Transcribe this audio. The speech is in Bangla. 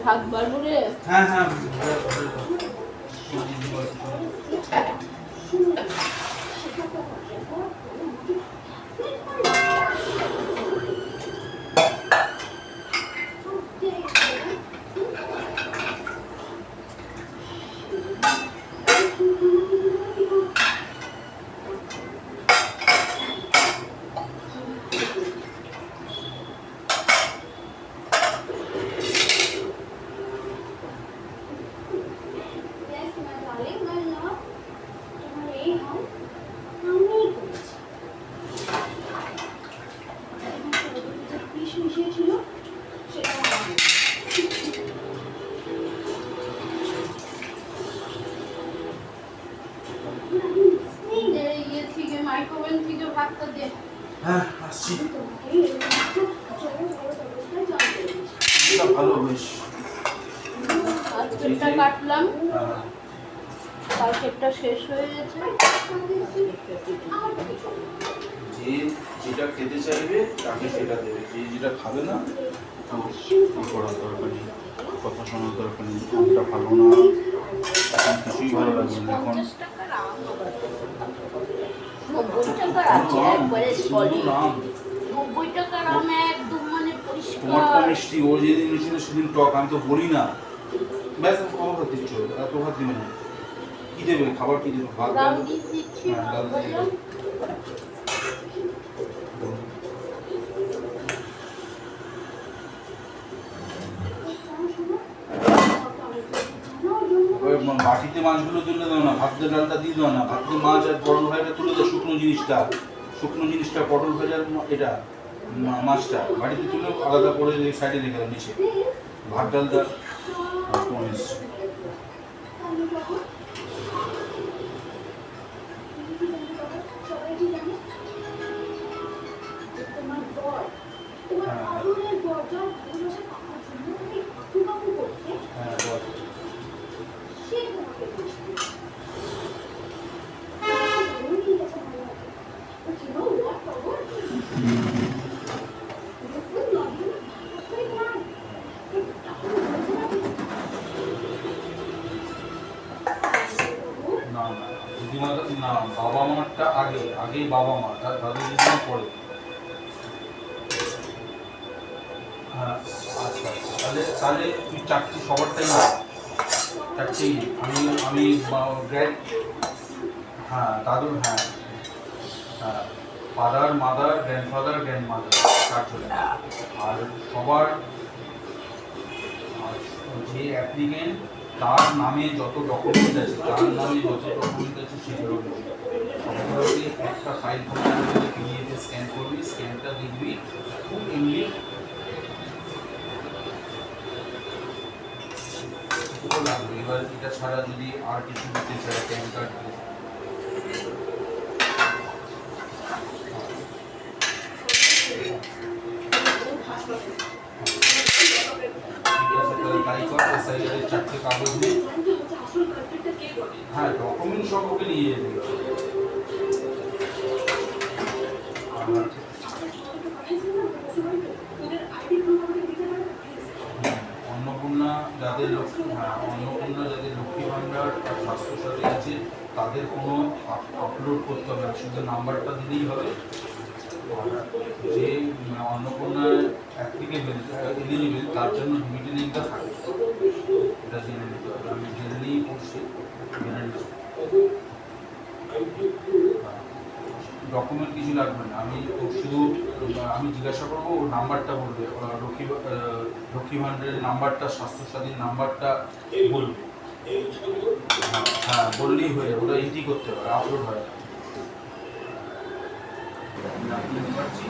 ভাত বাড়বো রে। হ্যাঁ হ্যাঁ মাইক্রোওয়েভ থেকে ভাতটা দে। হ্যাঁ আসছি। ভালো বেশ আজকেরটা কাটলাম, কালকেরটা শেষ হয়ে গেছে। যে যেটা খেতে চাইবে তাকে সেটা দেবে, যে যেটা খাবে না তো করার দরকার নেই, কথা শোনার দরকার নেই। আমটা ভালো না, এখন কিছুই ভালো লাগবে না। এখন 90 টাকার আছে একবারে সলিড। 90 টাকার আম একদম মানে তোমারটা পরিষ্কার। মিষ্টি, ও যেদিন মিষ্টি সেদিন টক, আমি তো বলি না। ব্যাস কত ভাত দিচ্ছ, এত ভাত দিবে না। কি দেবে খাবার, কি দেবে? ভাত ডাল দিচ্ছি, ডাল দিয়ে বাটিতে মাছগুলো তুলে দাও না, ভাতের ডালটা দিয়ে দাও না। ভাতের মাছ আর পটল ভাজাটা তুলে দাও, শুকনো জিনিসটা পটল ভাজার এটা মাছটা বাড়িতে তুলে আলাদা করে সাইডে রেখে দাও নিচে। ভাত ডালটা না, বাবা মারটা আগেই বাবা মা, তার দাদু দিদিমা পরে। হ্যাঁ আচ্ছা তাহলে তুই চারটি সবারটাই না, চারটি আমি গ্র্যান্ড, হ্যাঁ দাদুর, হ্যাঁ হ্যাঁ ফাদার মাদার গ্র্যান্ডফাদার গ্র্যান্ডমাদার চারজনে। আর সবার যে অ্যাপ্লিকেন্ট তার নামে যত ডকুমেন্ট আছে সেগুলো সবগুলোকে একটা ফাইল ফোল্ডারে পিডিএফে স্ক্যান করবি, স্ক্যানটা দেখবি খুব এমনি লাগবে। এবার এটা ছাড়া যদি আর কিছু দিতে চাই, প্যান কার্ড তাই কর, এসআইআর চারটে কাগজ নিয়ে, হ্যাঁ ডকুমেন্ট সব ওকে নিয়ে যেতে হবে। অন্নপূর্ণা যাদের লক্ষ্মী ভাণ্ডার আর স্বাস্থ্যসাথী আছে তাদের কোনো আপলোড করতে হবে না, শুধু নাম্বারটা দিলেই হবে। যে অন্নপূর্ণার অ্যাপ্লিকেবল এলিজিবল তার জন্য ডিবিটি লিঙ্কটা থাকে, এটা জেনে নিতে হবে। আমি জেনে নিয়েই করছি, জেনে নিচ্ছি। ডকুমেন্ট কিছু লাগবে না, আমি শুধু জিজ্ঞাসা করবো, ওর নাম্বারটা বলবে, লক্ষ্মী ভাণ্ডারের নাম্বারটা, স্বাস্থ্যসাথীর নাম্বারটা বলবে। হ্যাঁ বললেই হয়ে যাবে, ওটা এন্ট্রি করতে হবে, আপলোড হয় না। আমি পাচ্ছি